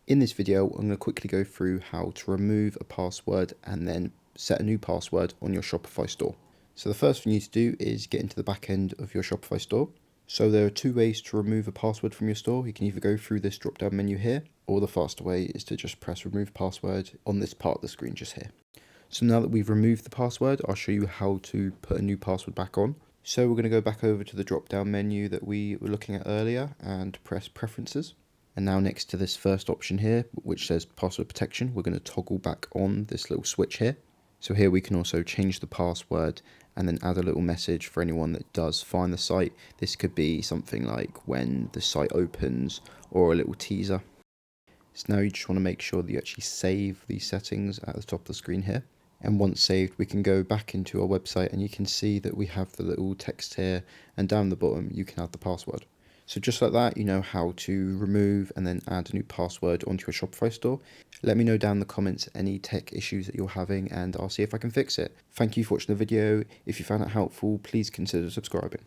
In this video, I'm going to quickly go through how to remove a password and then set a new password on your Shopify store. So the first thing you need to do is get into the back end of your Shopify store. So there are two ways to remove a password from your store. You can either go through this drop down menu here, or the faster way is to just press remove password on this part of the screen just here. So now that we've removed the password, I'll show you how to put a new password back on. So we're going to go back over to the drop down menu that we were looking at earlier and press preferences. And now next to this first option here, which says password protection, we're going to toggle back on this little switch here. So here we can also change the password and then add a little message for anyone that does find the site. This could be something like when the site opens or a little teaser. So now you just want to make sure that you actually save these settings at the top of the screen here. And once saved, we can go back into our website and you can see that we have the little text here, and down the bottom you can add the password. So just like that, you know how to remove and then add a new password onto your Shopify store. Let me know down in the comments any tech issues that you're having and I'll see if I can fix it. Thank you for watching the video. If you found it helpful, please consider subscribing.